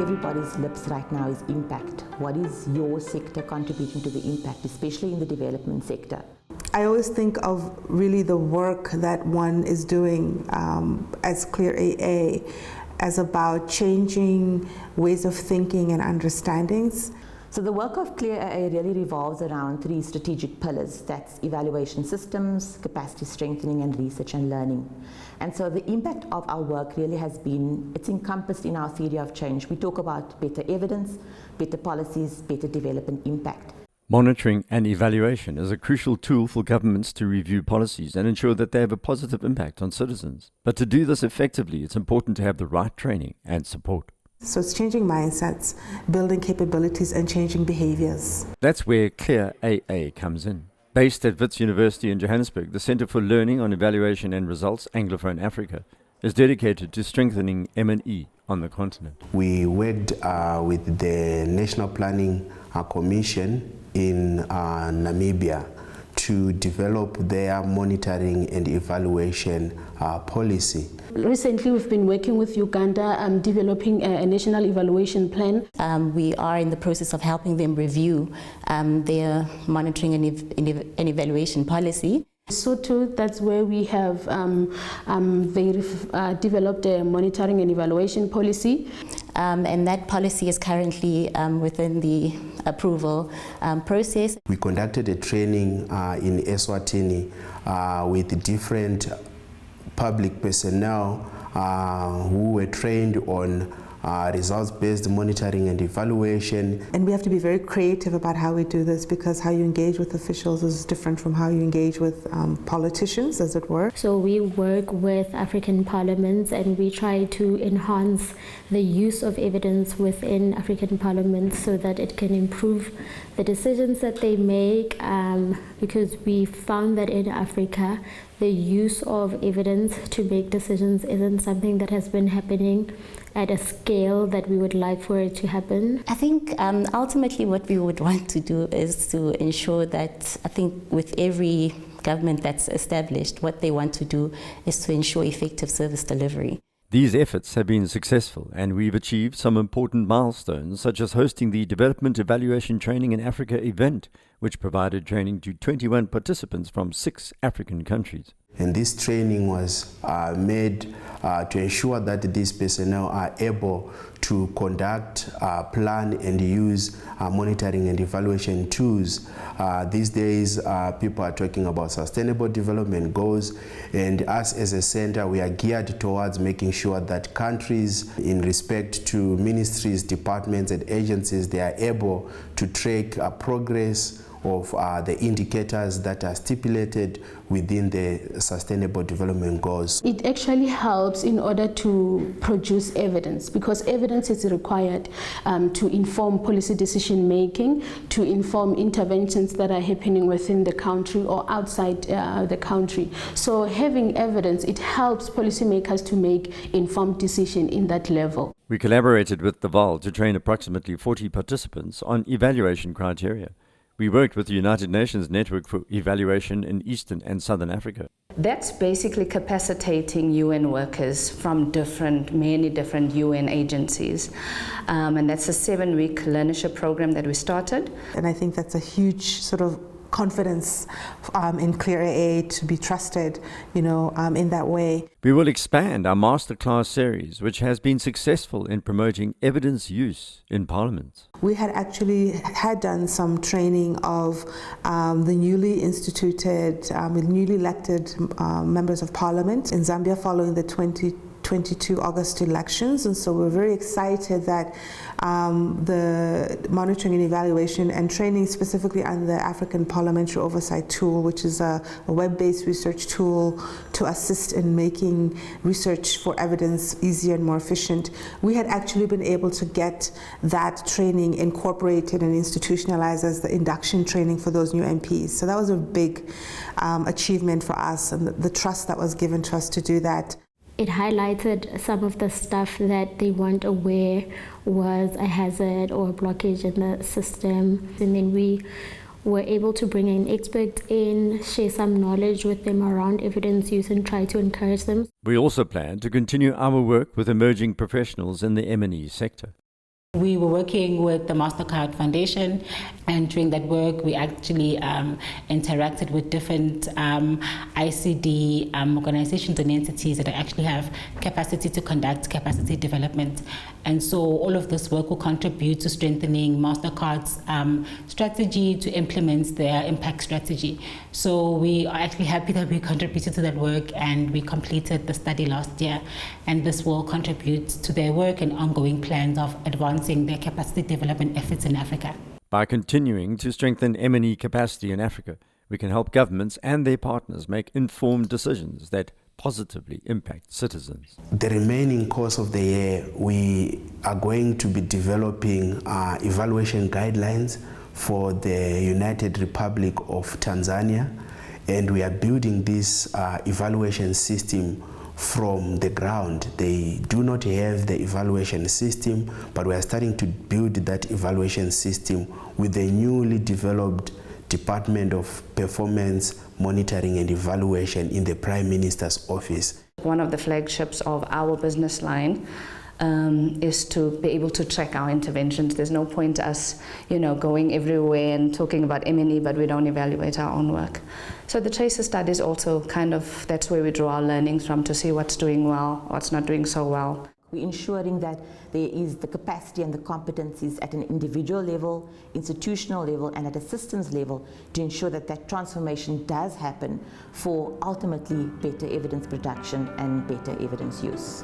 everybody's lips right now is impact. What is your sector contributing to the impact, especially in the development sector? I always think of really the work that one is doing as Clear AA as about changing ways of thinking and understandings. So the work of Clear AA really revolves around three strategic pillars. That's evaluation systems, capacity strengthening, and research and learning. And so the impact of our work really has been, it's encompassed in our theory of change. We talk about better evidence, better policies, better development impact. Monitoring and evaluation is a crucial tool for governments to review policies and ensure that they have a positive impact on citizens. But to do this effectively, it's important to have the right training and support. So it's changing mindsets, building capabilities, and changing behaviors. That's where Clear AA comes in. Based at Wits University in Johannesburg, the Centre for Learning on Evaluation and Results, Anglophone Africa, is dedicated to strengthening M&E on the continent. We worked with the National Planning Commission in Namibia to develop their monitoring and evaluation policy. Recently, we've been working with Uganda developing a national evaluation plan. We are in the process of helping them review their monitoring and evaluation policy. So too, that's where we have developed a monitoring and evaluation policy. And that policy is currently within the approval process. We conducted a training in Eswatini with different public personnel who were trained on results-based monitoring and evaluation. And we have to be very creative about how we do this, because how you engage with officials is different from how you engage with politicians, as it were. So we work with African parliaments and we try to enhance the use of evidence within African parliaments so that it can improve the decisions that they make, because we found that in Africa the use of evidence to make decisions isn't something that has been happening at a scale that we would like for it to happen. I think ultimately what we would want to do is to ensure that, I think with every government that's established, what they want to do is to ensure effective service delivery. These efforts have been successful, and we've achieved some important milestones, such as hosting the Development Evaluation Training in Africa event, which provided training to 21 participants from 6 African countries. And this training was made to ensure that these personnel are able to conduct, plan and use monitoring and evaluation tools. These days people are talking about sustainable development goals, and us as a center, we are geared towards making sure that countries, in respect to ministries, departments and agencies, they are able to track progress of the indicators that are stipulated within the Sustainable Development Goals. It actually helps in order to produce evidence, because evidence is required to inform policy decision making, to inform interventions that are happening within the country or outside the country. So having evidence, it helps policymakers to make informed decision in that level. We collaborated with the VAL to train approximately 40 participants on evaluation criteria. We worked with the United Nations Network for Evaluation in Eastern and Southern Africa. That's basically capacitating UN workers from many different UN agencies. And that's a 7-week learnership program that we started. And I think that's a huge sort of confidence in Clear AA to be trusted, in that way. We will expand our masterclass series, which has been successful in promoting evidence use in parliaments. We had done some training of the newly instituted, newly elected members of parliament in Zambia following the 2022 August elections, and so we're very excited that the monitoring and evaluation and training specifically on the African Parliamentary Oversight Tool, which is a web-based research tool to assist in making research for evidence easier and more efficient. We had actually been able to get that training incorporated and institutionalized as the induction training for those new MPs. So that was a big achievement for us, and the trust that was given to us to do that. It highlighted some of the stuff that they weren't aware was a hazard or a blockage in the system. And then we were able to bring in experts in, share some knowledge with them around evidence use and try to encourage them. We also plan to continue our work with emerging professionals in the M&E sector. We were working with the MasterCard Foundation, and during that work we actually interacted with different ICD organizations and entities that actually have capacity to conduct capacity development. And so all of this work will contribute to strengthening MasterCard's strategy to implement their impact strategy. So we are actually happy that we contributed to that work, and we completed the study last year, and this will contribute to their work and ongoing plans of advancing their capacity development efforts in Africa. By continuing to strengthen M&E capacity in Africa, we can help governments and their partners make informed decisions that positively impact citizens. The remaining course of the year, we are going to be developing evaluation guidelines for the United Republic of Tanzania, and we are building this evaluation system from the ground. They do not have the evaluation system, but we are starting to build that evaluation system with the newly developed Department of Performance Monitoring and Evaluation in the Prime Minister's office. One of the flagships of our business line is to be able to track our interventions. There's no point us, going everywhere and talking about M&E, but we don't evaluate our own work. So the tracer study is also that's where we draw our learnings from to see what's doing well, what's not doing so well. We're ensuring that there is the capacity and the competencies at an individual level, institutional level, and at a systems level to ensure that that transformation does happen for ultimately better evidence production and better evidence use.